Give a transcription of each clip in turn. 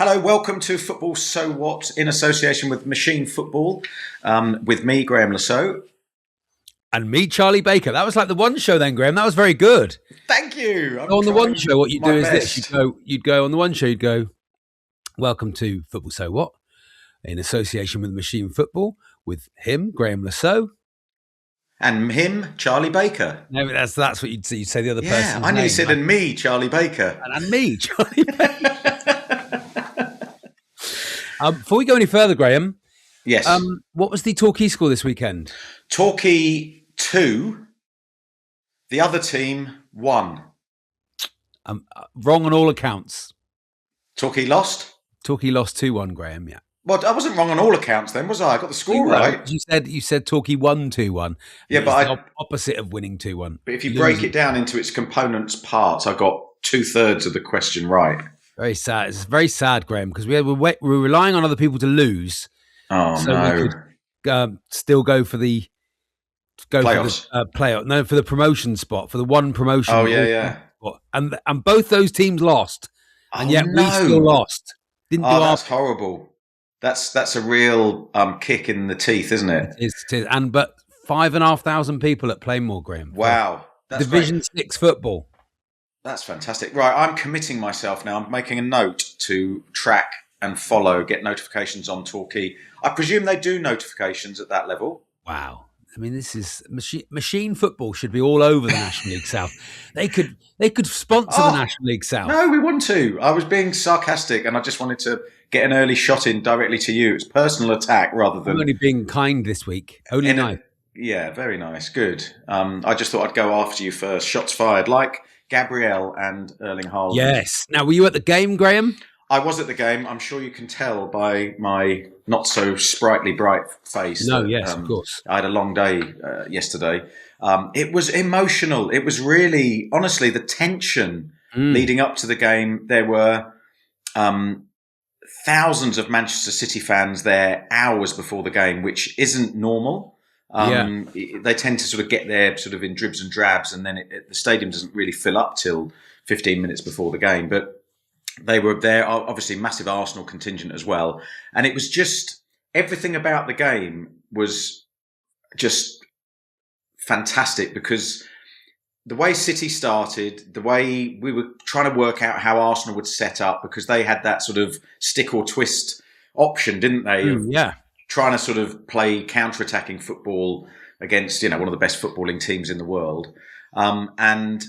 Hello, welcome to Football So What in association with Machine Football, with me, Graeme Saux. And me, Charlie Baker. That was like the one show then, Graeme. That was very good. Thank you. On the one show, what you do is this. You'd go on the one show, you'd go, welcome to Football So What in association with Machine Football with him, Graeme Saux. And him, Charlie Baker. No, that's what you'd say. You'd say the other person. Yeah, I nearly said, and me, Charlie Baker. And me, Charlie Baker. Before we go any further, Graeme. Yes. What was the Torquay score this weekend? Torquay 2. The other team 1. Wrong on all accounts. Torquay lost? Torquay lost 2-1, Graeme, yeah. Well, I wasn't wrong on all accounts then, was I? I got the score right. You said Torquay won 2-1. Yeah, but the opposite of winning 2-1. But if you break it down into its components parts, I got 2/3 of the question right. Very sad. It's very sad, Graeme, because we're relying on other people to lose. Oh, so no. we could still go for the playoffs. Playoff. No, for the promotion spot, for the one promotion. Oh, yeah. Spot. And both those teams lost. And yet we still lost. That's horrible. That's a real kick in the teeth, isn't it? It is. But 5,500 people at Plainmoor, Graeme. Wow. That's Division 6 football. That's fantastic. Right, I'm committing myself now. I'm making a note to track and follow, get notifications on Torquay. I presume they do notifications at that level. Wow. I mean, this is machine football should be all over the National League South. They could sponsor the National League South. No, we want to. I was being sarcastic, and I just wanted to get an early shot in directly to you. It's personal attack rather than... I'm only being kind this week. Only nice. Yeah, very nice. Good. I just thought I'd go after you first. Shots fired, like Gabriel and Erling Haaland. Yes. Now, were you at the game, Graeme? I was at the game. I'm sure you can tell by my not so sprightly bright face. No, yes, of course. I had a long day yesterday. It was emotional. It was really, honestly, the tension leading up to the game. There were thousands of Manchester City fans there hours before the game, which isn't normal. They tend to sort of get there sort of in dribs and drabs, and then the stadium doesn't really fill up till 15 minutes before the game. But they were there, obviously massive Arsenal contingent as well. And it was just, everything about the game was just fantastic, because the way City started, the way we were trying to work out how Arsenal would set up, because they had that sort of stick or twist option, didn't they? Trying to sort of play counter-attacking football against, one of the best footballing teams in the world. And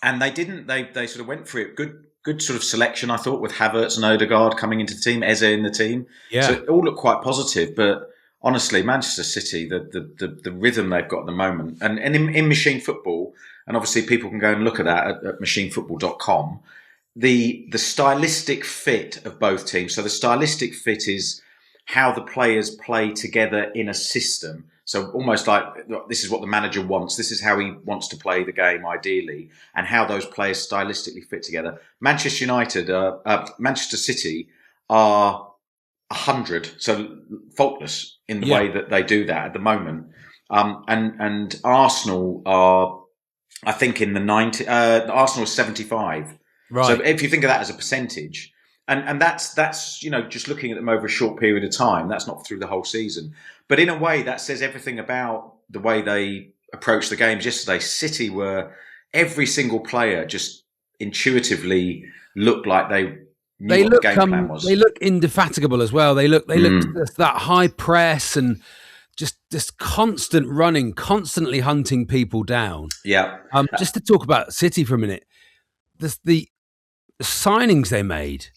they didn't, they sort of went for it. Good sort of selection, I thought, with Havertz and Odegaard coming into the team, Eze in the team. Yeah. So it all looked quite positive. But honestly, Manchester City, the rhythm they've got at the moment, and in machine football, and obviously people can go and look at that at machinefootball.com, the stylistic fit of both teams. So the stylistic fit is how the players play together in a system. So almost like, this is what the manager wants. This is how he wants to play the game, ideally, and how those players stylistically fit together. Manchester City are 100, so faultless in the way that they do that at the moment. And Arsenal are, I think, in the 90. Arsenal is 75. Right. So if you think of that as a percentage. And that's just looking at them over a short period of time. That's not through the whole season. But in a way, that says everything about the way they approached the games yesterday. City were, every single player just intuitively looked like they knew what the game plan was. They look indefatigable as well. They look that high press and just this constant running, constantly hunting people down. Yeah. Just to talk about City for a minute, the signings they made.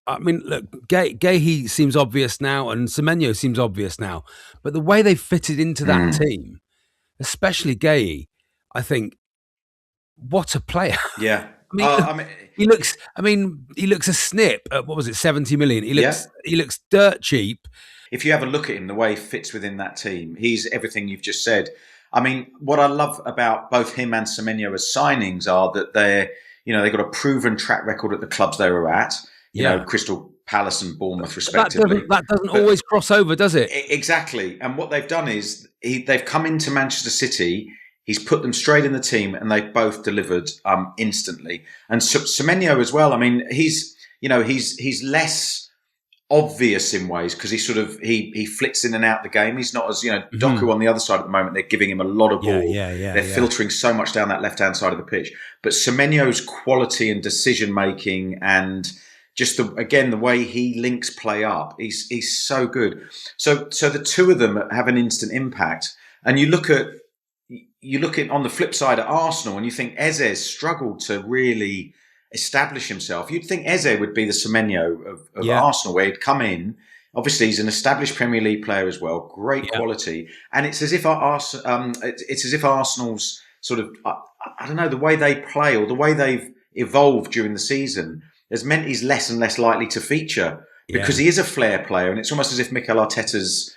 I mean, look, Gahey seems obvious now, and Semenyo seems obvious now. But the way they fitted into that team, especially Gahey, I think, what a player! Yeah, he looks a snip at, what was it, 70 million? He looks dirt cheap. If you have a look at him, the way he fits within that team, he's everything you've just said. I mean, what I love about both him and Semenyo as signings are that they've got a proven track record at the clubs they were at. Crystal Palace and Bournemouth, respectively. That doesn't always cross over, does it? Exactly. And what they've done is they've come into Manchester City. He's put them straight in the team, and they've both delivered instantly. And Semenyo as well. I mean, he's he's less obvious in ways because he flits in and out the game. He's not as Doku on the other side at the moment. They're giving him a lot of ball. They're filtering so much down that left hand side of the pitch. But Semenyo's quality and decision making and just the way he links play up, he's so good. So the two of them have an instant impact. And you look at on the flip side at Arsenal, and you think Eze's struggled to really establish himself. You'd think Eze would be the Semenyo of Arsenal, where he'd come in. Obviously, he's an established Premier League player as well, great quality, and it's as if Arsenal's sort of I don't know, the way they play or the way they've evolved during the season has meant he's less and less likely to feature because he is a flair player, and it's almost as if Mikel Arteta's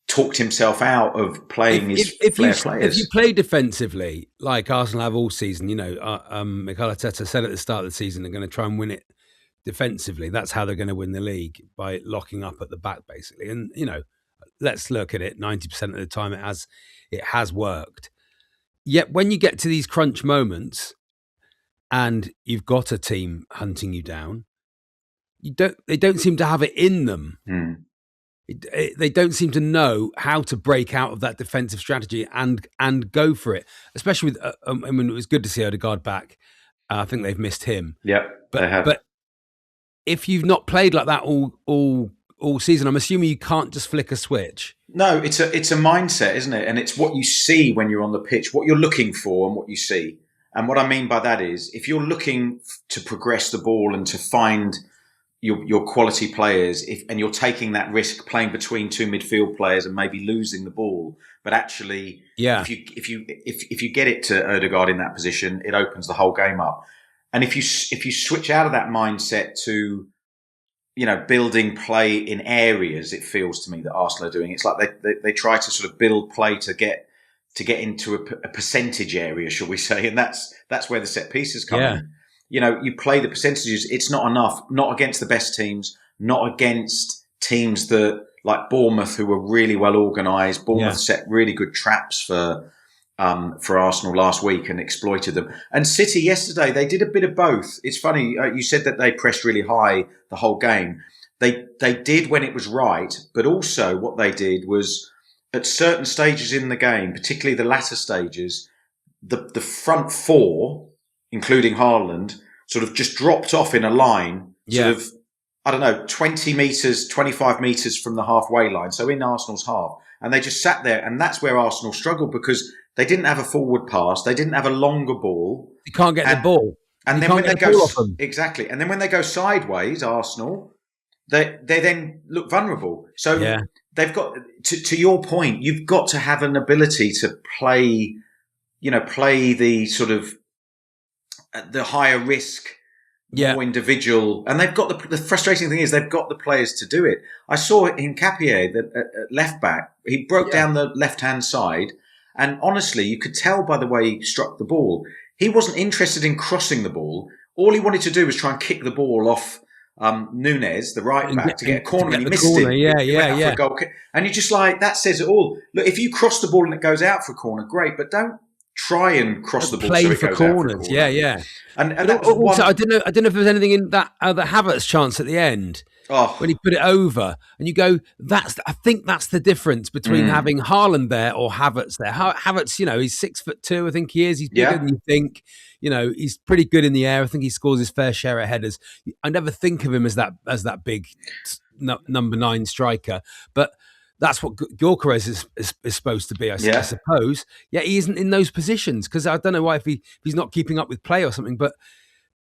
talked himself out of playing his flair players. If you play defensively, like Arsenal have all season, Mikel Arteta said at the start of the season they're going to try and win it defensively. That's how they're going to win the league, by locking up at the back, basically. And, let's look at it. 90% of the time it has worked. Yet when you get to these crunch moments and you've got a team hunting you down, they don't seem to have it in them. They don't seem to know how to break out of that defensive strategy and go for it. Especially with, it was good to see Odegaard back. I think they've missed him. Yeah, they have. But if you've not played like that all season, I'm assuming you can't just flick a switch. No, it's a mindset, isn't it? And it's what you see when you're on the pitch, what you're looking for, and what you see. And what I mean by that is, if you're looking to progress the ball and to find your quality players, and you're taking that risk playing between two midfield players and maybe losing the ball, but actually, if you get it to Odegaard in that position, it opens the whole game up. And if you switch out of that mindset to building play in areas, it feels to me that Arsenal are doing. It's like they try to sort of build play to get into a percentage area, shall we say, and that's where the set pieces come in. You play the percentages. It's not enough. Not against the best teams. Not against teams that like Bournemouth, who were really well organised. Bournemouth set really good traps for Arsenal last week and exploited them. And City yesterday, they did a bit of both. It's funny. You said that they pressed really high the whole game. They did when it was right, but also what they did was at certain stages in the game, particularly the latter stages, the front four, including Haaland, sort of just dropped off in a line, sort of, I don't know, 20 metres, 25 metres from the halfway line, so in Arsenal's half. And they just sat there, and that's where Arsenal struggled because they didn't have a forward pass, they didn't have a longer ball. You can't get the ball. And then when they go exactly, and then when they go sideways, Arsenal, they then look vulnerable. So they've got to your point, you've got to have an ability to play the sort of the higher risk, more individual, and they've got the frustrating thing is they've got the players to do it. I saw it in Capier, that at left back, he broke down the left hand side, and honestly, you could tell by the way he struck the ball, he wasn't interested in crossing the ball. All he wanted to do was try and kick the ball off Nunes, the right back, to get a corner, and he missed it. For a goal kick. And you're just like, that says it all. Look, if you cross the ball and it goes out for a corner, great, but don't try and cross the ball. Play so it for goes corners, out for a corner. And that was also, I don't know if there was anything in that the Havertz chance at the end when he put it over, and you go, I think that's the difference between having Haaland there or Havertz there. Havertz, he's 6'2", I think he is. He's bigger than you think. He's pretty good in the air. I think he scores his fair share of headers. I never think of him as that big number 9 striker, but that's what Gyökeres is supposed to be, I suppose. Yeah, he isn't in those positions because I don't know why if he's not keeping up with play or something. But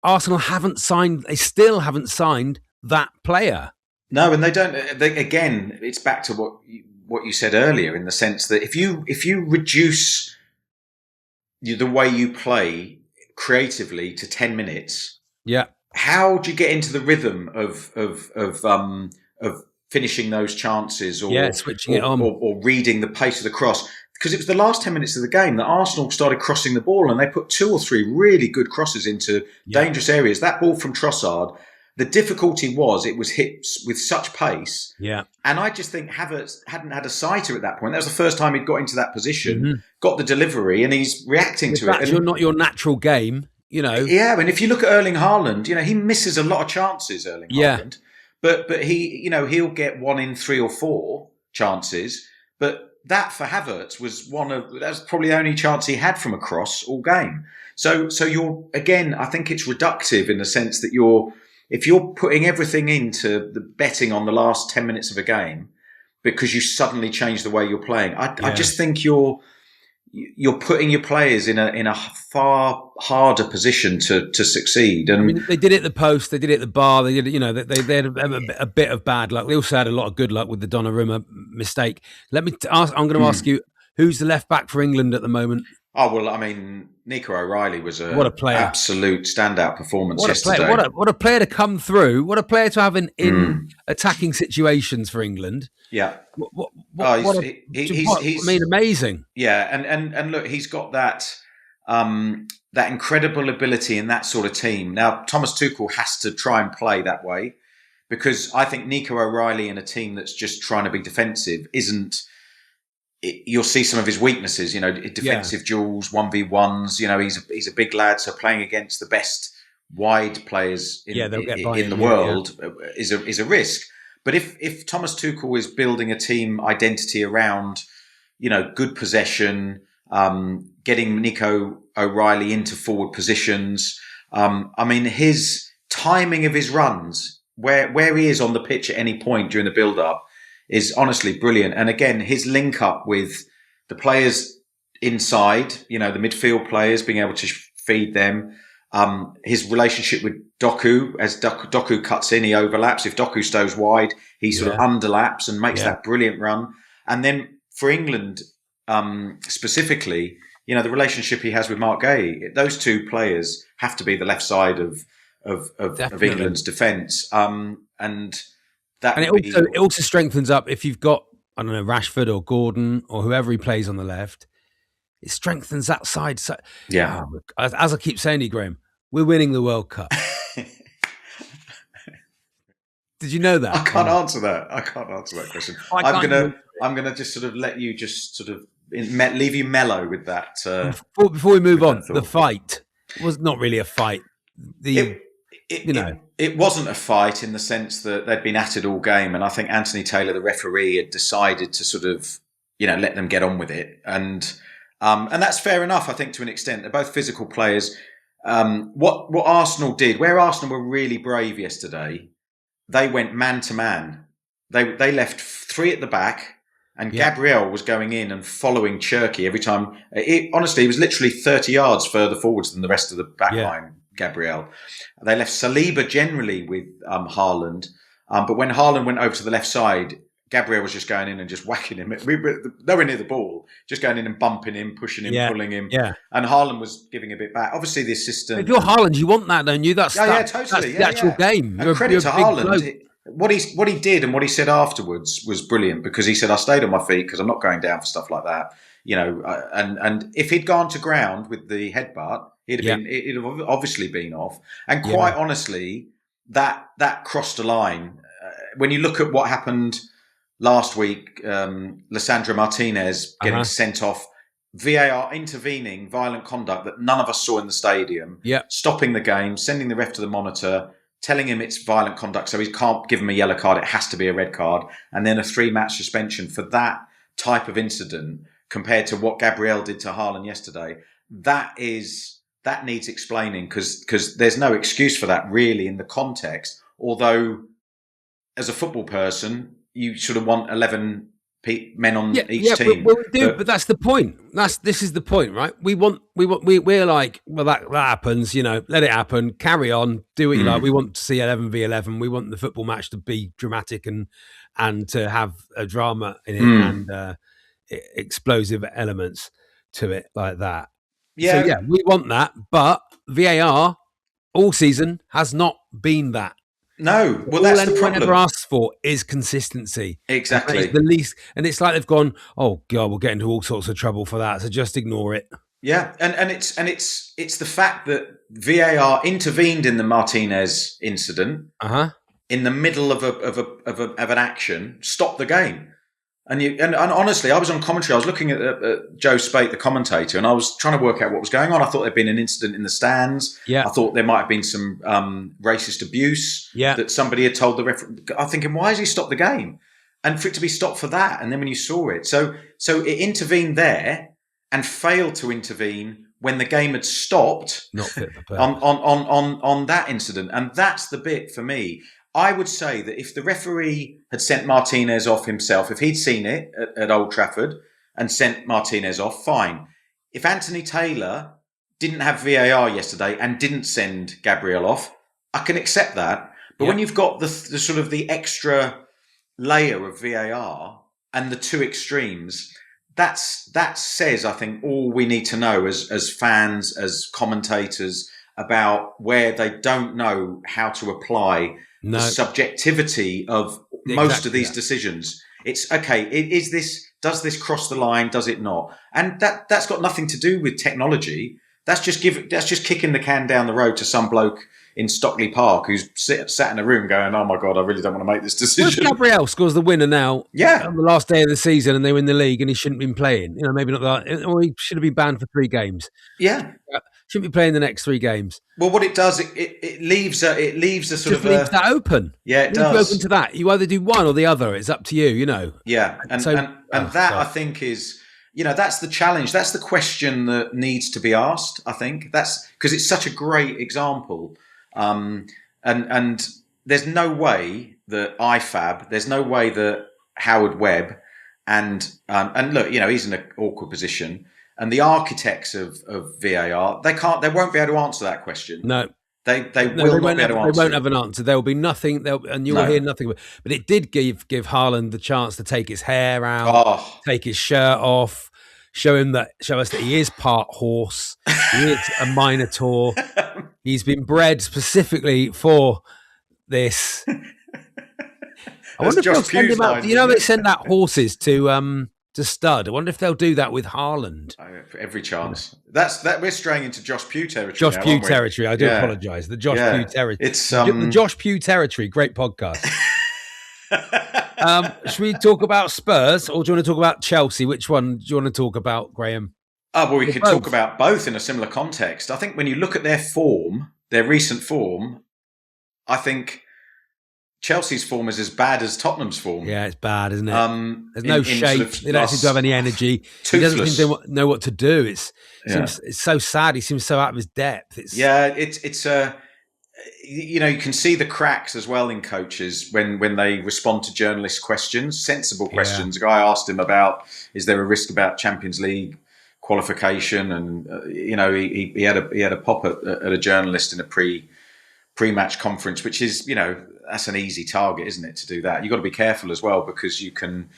Arsenal still haven't signed that player. No, and they don't. Again, it's back to what you said earlier, in the sense that if you reduce the way you play creatively to 10 minutes, how do you get into the rhythm of finishing those chances or switching it on or reading the pace of the cross? Because it was the last 10 minutes of the game that Arsenal started crossing the ball, and they put 2 or 3 really good crosses into dangerous areas. That ball from Trossard, the difficulty was it was hit with such pace. Yeah. And I just think Havertz hadn't had a sighter at that point. That was the first time he'd got into that position, got the delivery, and he's reacting to it. That's not your natural game. Yeah, I mean, if you look at Erling Haaland, he misses a lot of chances, Erling Haaland. But he, he'll get 1 in 3 or 4 chances. But that for Havertz that's probably the only chance he had from a cross all game. So I think it's reductive in the sense that if you're putting everything into the betting on the last 10 minutes of a game because you suddenly change the way you're playing, I just think you're putting your players in a far harder position to succeed. And I mean, they did it at the post, they did it at the bar, they did it, they had a bit of bad luck. They also had a lot of good luck with the Donnarumma mistake. I'm going to ask you, who's the left back for England at the moment? Oh, well, I mean, Nico O'Reilly was what a player. Absolute standout performance yesterday. Player. What a player to come through. What a player to have in attacking situations for England. Yeah. He's amazing. Yeah, and look, he's got that incredible ability in that sort of team. Now, Thomas Tuchel has to try and play that way because I think Nico O'Reilly in a team that's just trying to be defensive you'll see some of his weaknesses, defensive duels, 1v1s, he's a big lad, so playing against the best wide players in the world is a risk. But if Thomas Tuchel is building a team identity around, good possession, getting Nico O'Reilly into forward positions, his timing of his runs, where he is on the pitch at any point during the build-up, is honestly brilliant. And again, his link up with the players inside, the midfield players, being able to feed them. His relationship with Doku, as Doku cuts in, he overlaps. If Doku stows wide, he sort of underlaps and makes that brilliant run. And then for England, specifically, the relationship he has with Mark Gay, those two players have to be the left side of England's defence. It also strengthens up if you've got, I don't know, Rashford or Gordon or whoever he plays on the left. It strengthens that side. So, yeah. As I keep saying to you, Graeme, we're winning the World Cup. Did you know that? I can't answer that question. I'm gonna just sort of let you just sort of leave you mellow with that. Before we move on, the fight was not really a fight. It wasn't a fight in the sense that they'd been at it all game, and I think Anthony Taylor, the referee, had decided to sort of, let them get on with it, and that's fair enough, I think, to an extent. They're both physical players. What Arsenal did, where Arsenal were really brave yesterday, they went man to man. They left 3 at the back, and Gabriel was going in and following Cherky every time. Honestly, he was literally 30 yards further forwards than the rest of the back line. Gabriel. They left Saliba generally with Haaland, but when Haaland went over to the left side, Gabriel was just going in and just whacking him. We were nowhere near the ball, just going in and bumping him, pushing him, pulling him. Yeah. And Haaland was giving a bit back. Obviously, the assistant. If you're Haaland, you want that, don't you? Totally. That's the actual game. And credit to Haaland. What he did and what he said afterwards was brilliant, because he said, "I stayed on my feet because I'm not going down for stuff like that." And if he'd gone to ground with the headbutt, it'd have obviously been off. And quite honestly, that crossed a line. When you look at what happened last week, Lissandro Martinez getting sent off, VAR intervening, violent conduct that none of us saw in the stadium, stopping the game, sending the ref to the monitor, telling him it's violent conduct, so he can't give him a yellow card, it has to be a red card, and then a 3-match suspension for that type of incident compared to what Gabriel did to Haaland yesterday. That needs explaining, because there's no excuse for that really in the context, although as a football person, you sort of want 11 men on each team. Well, we do, but that's the point. This is the point, right? We're like, well, that happens, let it happen, carry on, do what you like. We want to see 11v11. We want the football match to be dramatic and to have a drama in it and explosive elements to it like that. Yeah. So, we want that, but VAR all season has not been that. No, well, that's the problem. All ever asks for is consistency. Exactly. It's the least, and it's like they've gone, oh God, we'll get into all sorts of trouble for that, so just ignore it. Yeah, and it's the fact that VAR intervened in the Martinez incident in the middle of an action, stopped the game. And honestly, I was on commentary. I was looking at Joe Spate, the commentator, and I was trying to work out what was going on. I thought there'd been an incident in the stands. Yeah. I thought there might have been some racist abuse that somebody had told the referee. I'm thinking, why has he stopped the game? And for it to be stopped for that, and then when you saw it, so it intervened there and failed to intervene when the game had stopped. Not fit for purpose. on that incident, and that's the bit for me. I would say that if the referee had sent Martinez off himself, if he'd seen it at Old Trafford and sent Martinez off, fine. If Anthony Taylor didn't have VAR yesterday and didn't send Gabriel off, I can accept that. But when you've got the sort of the extra layer of VAR and the two extremes, that says, I think, all we need to know as fans, as commentators, about where they don't know how to apply the subjectivity of most of these decisions. It's okay. Does this cross the line? Does it not? And that's got nothing to do with technology. That's just kicking the can down the road to some bloke in Stockley Park who's sat in a room going, "Oh my God, I really don't want to make this decision." Well, Gabriel scores the winner now. Yeah, on the last day of the season, and they win the league, and he shouldn't have been playing. Maybe not that, or he should have been banned for 3 games. Yeah, shouldn't be playing the next 3 games. Well, what it does, it leaves a sort of leaves that open. Yeah, it does. Open to that. You either do one or the other. It's up to you. Yeah, and I think is. That's the challenge. That's the question that needs to be asked, I think. That's because it's such a great example. And there's no way that there's no way that Howard Webb and look, he's in an awkward position. And the architects of VAR, they won't be able to answer that question. No. They won't be able to answer. They won't have an answer. There will be nothing, and you will hear nothing. But it did give Haaland the chance to take his hair out, take his shirt off, show us that he is part horse. He is a minotaur. He's been bred specifically for this. I wonder if they'll send him out. They send out horses to stud. I wonder if they'll do that with Haaland. Every chance. We're straying into Josh Pue territory. Josh Pue territory. I do apologise. The Josh Pue territory. It's the Josh Pue territory. Great podcast. Should we talk about Spurs, or do you want to talk about Chelsea? Which one do you want to talk about, Graeme? We could talk about both in a similar context. I think when you look at their form, their recent form, I think Chelsea's form is as bad as Tottenham's form. Yeah, it's bad, isn't it? There's no shape. They don't seem to have any energy. Toothless. He doesn't seem to know what to do. It's so sad. He seems so out of his depth. You can see the cracks as well in coaches when they respond to journalist questions, sensible questions. A guy asked him about, is there a risk about Champions League qualification? And he had a pop at a journalist in a pre-match conference, which is that's an easy target, isn't it, to do that? You've got to be careful as well, because you can,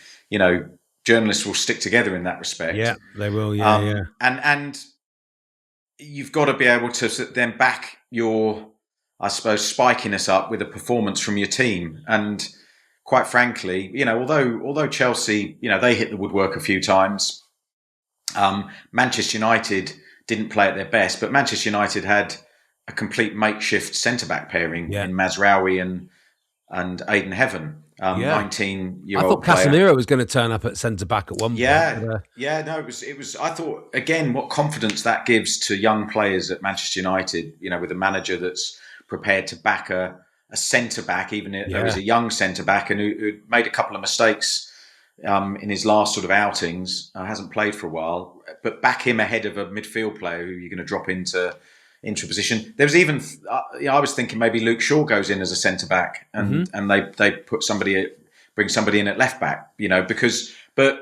journalists will stick together in that respect. Yeah, they will. And you've got to be able to then back your, I suppose, spikiness up with a performance from your team. And quite frankly, although Chelsea, they hit the woodwork a few times, Manchester United didn't play at their best, but Manchester United had a complete makeshift centre-back pairing in Mazraoui and Aidan Heaven, 19-year-old player. I thought Casemiro was going to turn up at centre-back at one point. It was. I thought, again, what confidence that gives to young players at Manchester United, with a manager that's prepared to back a centre-back, even though he's a young centre-back and who made a couple of mistakes in his last sort of outings, hasn't played for a while, but back him ahead of a midfield player who you're going to drop into a position. There was even, I was thinking maybe Luke Shaw goes in as a centre-back and they bring somebody in at left-back, but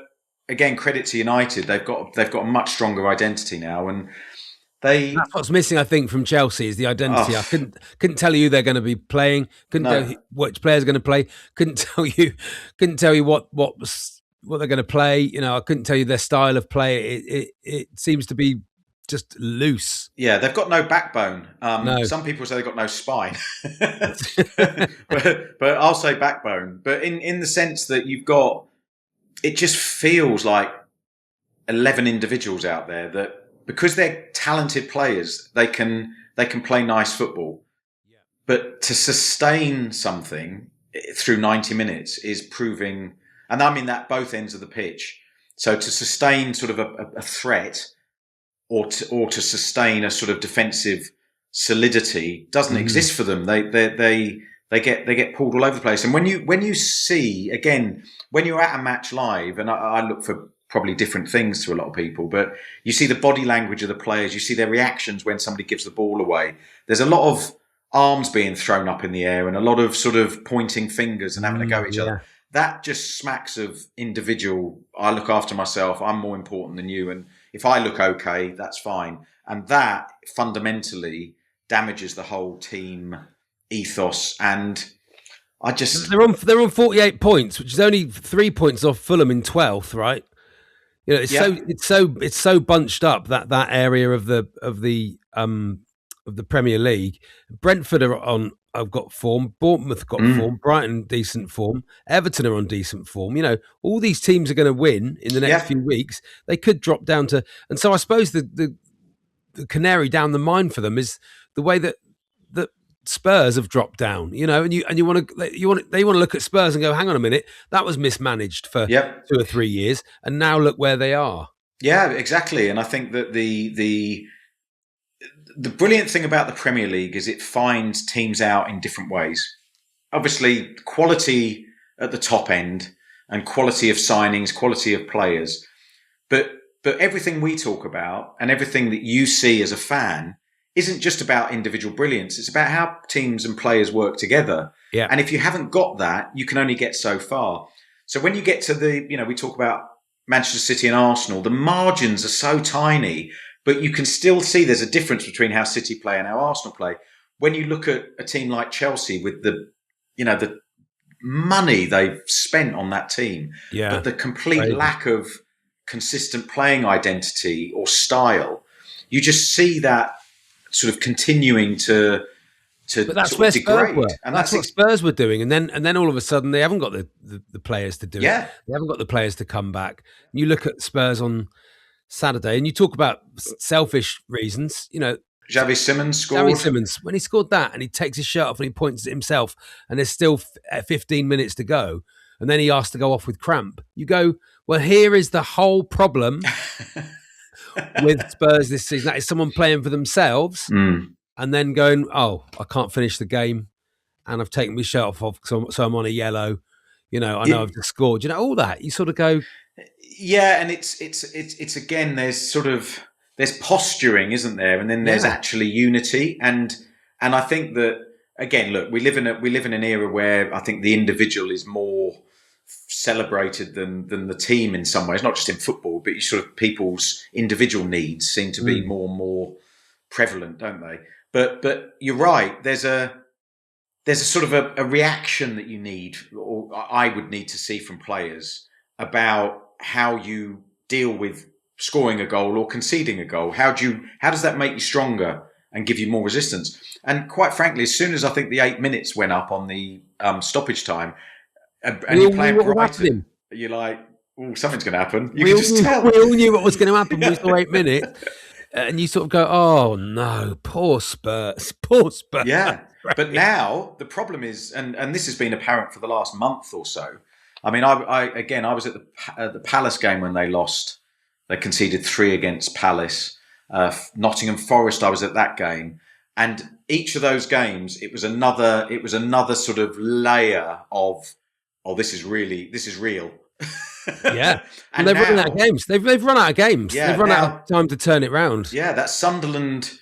again, credit to United, they've got a much stronger identity now, and that's what's missing, I think, from Chelsea is the identity. I couldn't tell you who they're going to be playing. Couldn't tell you which players are going to play. Couldn't tell you what they're going to play. I couldn't tell you their style of play. It seems to be just loose. Yeah, they've got no backbone. No. Some people say they've got no spine, but I'll say backbone. But in the sense that you've got, it just feels like 11 individuals out there that, because they're talented players, they can play nice football. Yeah. But to sustain something through 90 minutes is proving and I mean that both ends of the pitch. So to sustain sort of a threat, or to sustain a sort of defensive solidity doesn't exist for them. They get pulled all over the place. And when you see, again, when you're at a match live, and I look for probably different things to a lot of people, but you see the body language of the players, you see their reactions when somebody gives the ball away. There's a lot of arms being thrown up in the air and a lot of sort of pointing fingers and having a go at each other. That just smacks of individual, I look after myself, I'm more important than you, and if I look okay, that's fine. And that fundamentally damages the whole team ethos. And I just... They're on 48 points, which is only 3 points off Fulham in 12th, right? You know, it's so bunched up, that area of the Premier League. Brentford have got form. Bournemouth got form. Brighton decent form. Everton are on decent form. You know, all these teams are going to win in the next few weeks. They could drop down to, and so I suppose the canary down the mine for them is the way that Spurs have dropped down. You know, and they want to look at Spurs and go, hang on a minute, that was mismanaged for 2 or 3 years, and now look where they are. Yeah, exactly. And I think that the brilliant thing about the Premier League is it finds teams out in different ways. Obviously, quality at the top end and quality of signings, quality of players. But everything we talk about and everything that you see as a fan isn't just about individual brilliance. It's about how teams and players work together. Yeah. And if you haven't got that, you can only get so far. So when you get to we talk about Manchester City and Arsenal, the margins are so tiny, but you can still see there's a difference between how City play and how Arsenal play. When you look at a team like Chelsea with the money they've spent on that team, but the complete lack of consistent playing identity or style, you just see that sort of continuing to but that's where Spurs were. And that's what Spurs were doing. And then all of a sudden they haven't got the players to do it. They haven't got the players to come back. And you look at Spurs on Saturday and you talk about selfish reasons, you know. Xavi Simons scored. Xavi Simons, when he scored that and he takes his shirt off and he points at himself and there's still 15 minutes to go and then he asks to go off with cramp. You go, well, here is the whole problem with Spurs this season. That is someone playing for themselves and then going, oh, I can't finish the game and I've taken my shirt off so I'm on a yellow. You know, I know I've just scored. You know, all that. You sort of go... Yeah, and it's again, there's posturing, isn't there? And then there's actually unity. And I think that, again, look, we live in an era where I think the individual is more celebrated than the team in some ways, not just in football, but people's individual needs seem to be more and more prevalent, don't they? But you're right. There's a sort of a reaction that you need, or I would need to see from players about how you deal with scoring a goal or conceding a goal. How does that make you stronger and give you more resistance? And quite frankly, as soon as I think the 8 minutes went up on the stoppage time, and you're playing Brighton, you're like, oh, something's going to happen. You can just tell. We all knew what was going to happen when we saw 8 minutes. And you sort of go, oh no, poor Spurs. Yeah. But now the problem is, and this has been apparent for the last month or so. I mean, I was at the Palace game when they lost. They conceded 3 against Palace. Nottingham Forest, I was at that game. And each of those games, it was another sort of layer of, oh, this is real. Yeah. And they've run out of games. They've run out of games. Yeah, they've run out of time to turn it round. Yeah, that Sunderland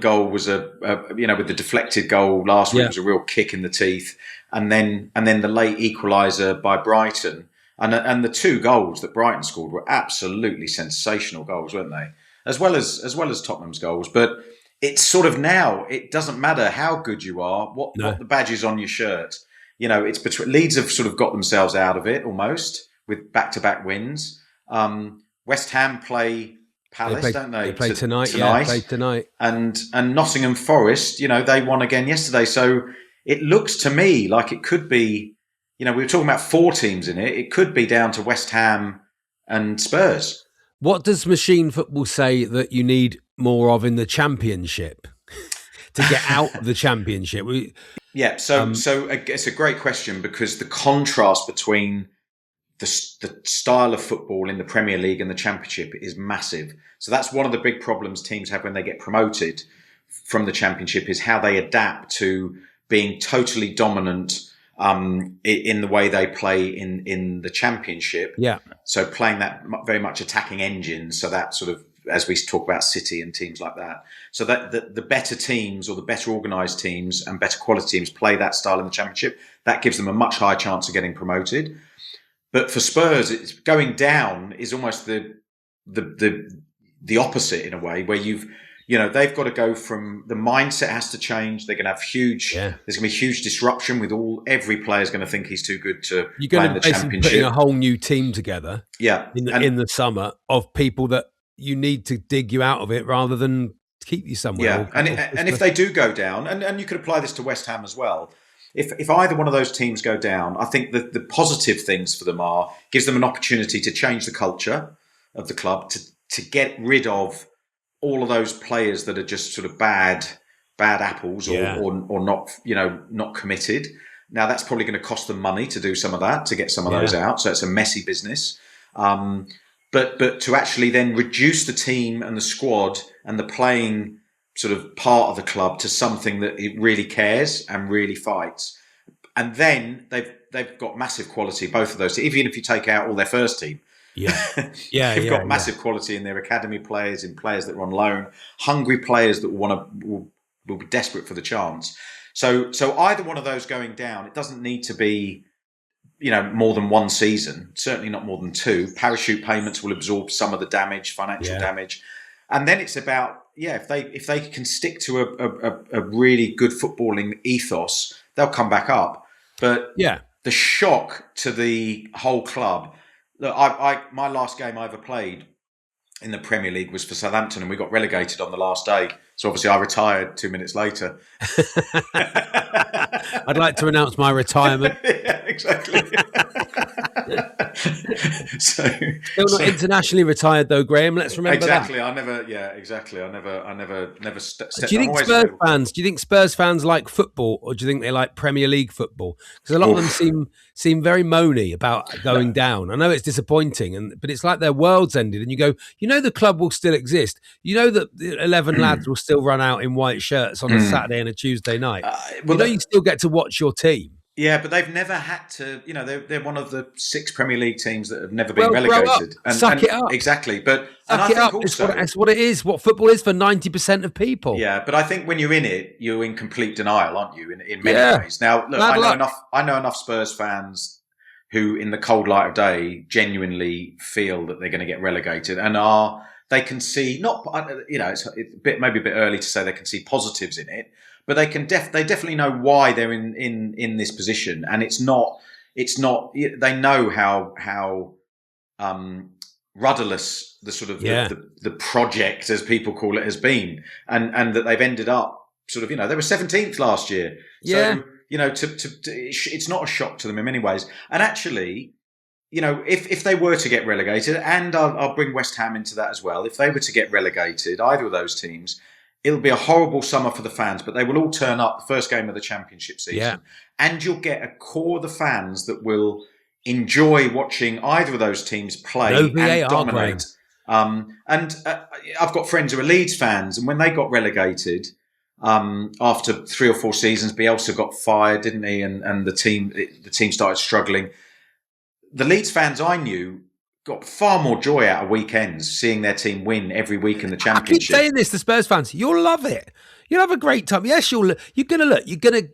goal was with the deflected goal last week was a real kick in the teeth. And then the late equaliser by Brighton. And the 2 goals that Brighton scored were absolutely sensational goals, weren't they? As well as Tottenham's goals. But it's sort of now, it doesn't matter how good you are, what the badge is on your shirt. You know, it's between Leeds have sort of got themselves out of it almost with back-to-back wins. West Ham play Palace, don't they? They play tonight. Yeah, play tonight. And Nottingham Forest, you know, they won again yesterday. So it looks to me like it could be, you know, we were talking about 4 teams in it. It could be down to West Ham and Spurs. What does machine football say that you need more of in the Championship to get out of the Championship? So it's a great question because the contrast between the style of football in the Premier League and the Championship is massive. So that's one of the big problems teams have when they get promoted from the Championship, is how they adapt to being totally dominant in the way they play in the Championship. Yeah. So playing that very much attacking engine. So that sort of, as we talk about City and teams like that. So that the better teams, or the better organised teams and better quality teams, play that style in the Championship. That gives them a much higher chance of getting promoted. But for Spurs, it's going down is almost the opposite in a way, where they've got to go from, the mindset has to change. They're going to have there's going to be huge disruption with every player's going to think he's too good to play in the Championship. Putting a whole new team together. Yeah. In the summer, of people that you need to dig you out of it rather than keep you somewhere. Yeah. And if they do go down, and you could apply this to West Ham as well, if either one of those teams go down, I think that the positive things for them gives them an opportunity to change the culture of the club, to get rid of all of those players that are just sort of bad apples or not committed. Now that's probably going to cost them money to do some of that, to get some of those out. So it's a messy business. But to actually then reduce the team and the squad and the playing sort of part of the club to something that it really cares and really fights. And then they've got massive quality, both of those. Even if you take out all their first team, they've got massive quality in their academy players, in players that are on loan, hungry players that will be desperate for the chance. So either one of those going down, it doesn't need to be, more than one season, certainly not more than two. Parachute payments will absorb some of the damage, financial damage. And then it's about, if they can stick to a really good footballing ethos, they'll come back up. But the shock to the whole club. Look, my last game I ever played in the Premier League was for Southampton, and we got relegated on the last day. So obviously I retired 2 minutes later. I'd like to announce my retirement. Yeah, exactly. Still not internationally retired though, Graeme. Let's remember that. I never stepped. Do you think Spurs fans like football, or do you think they like Premier League football? Because a lot of them seem very moany about going down. I know it's disappointing, but it's like their world's ended. And you go, the club will still exist. That 11 lads will still run out in white shirts on a Saturday and a Tuesday night. You still get to watch your team. Yeah, but they've never had to, they're one of the 6 Premier League teams that have never been relegated. Suck it up. Exactly. But Suck it up. It's what it is, what football is for 90% of people. Yeah, but I think when you're in it, you're in complete denial, aren't you, in many ways? Now, look, I know enough Spurs fans who, in the cold light of day, genuinely feel that they're going to get relegated and they can see, it's maybe a bit early to say they can see positives in it, but they can they definitely know why they're in this position, and it's not they know how rudderless the sort of the project, as people call it, has been, and that they've ended up sort of, they were 17th last year. So, it's not a shock to them in many ways. And actually, if they were to get relegated, and I'll bring West Ham into that as well, if they were to get relegated, either of those teams, it'll be a horrible summer for the fans, but they will all turn up the first game of the Championship season. Yeah. And you'll get a core of the fans that will enjoy watching either of those teams play and dominate. I've got friends who are Leeds fans, and when they got relegated, after 3 or 4 seasons, Bielsa got fired, didn't he? And the team started struggling. The Leeds fans I knew got far more joy out of weekends, seeing their team win every week in the Championship. I keep saying this to Spurs fans: you'll love it. You'll have a great time. Yes, you're gonna.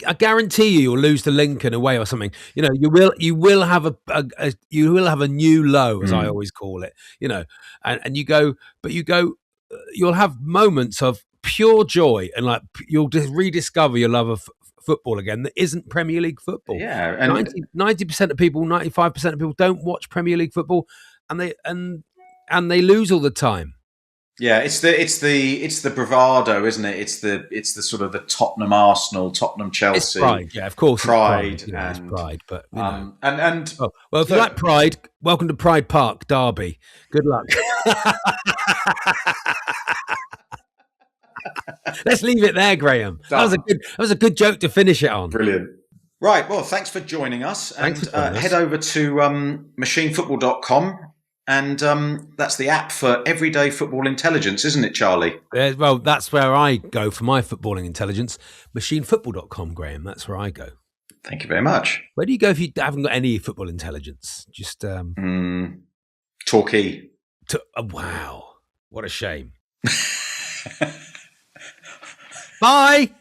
I guarantee you'll lose to Lincoln away or something. You will have a new low, as I always call it. And you go, you'll have moments of pure joy, and you'll just rediscover your love of football again that isn't Premier League football. Yeah, and 90% of people, 95% of people don't watch Premier League football, and they lose all the time. Yeah, it's the bravado, isn't it? It's the sort of the Tottenham Arsenal, Tottenham Chelsea. It's pride, yeah, of course. Pride, it's pride, but well, if you like pride, welcome to Pride Park, Derby. Good luck. Let's leave it there, Graeme. That was a good joke to finish it on. Brilliant. Right. Well, thanks for joining us. Thanks for joining us. Head over to machinefootball.com. And that's the app for everyday football intelligence, isn't it, Charlie? Well, that's where I go for my footballing intelligence. Machinefootball.com, Graeme. That's where I go. Thank you very much. Where do you go if you haven't got any football intelligence? Just Torquay. Wow. What a shame. Bye.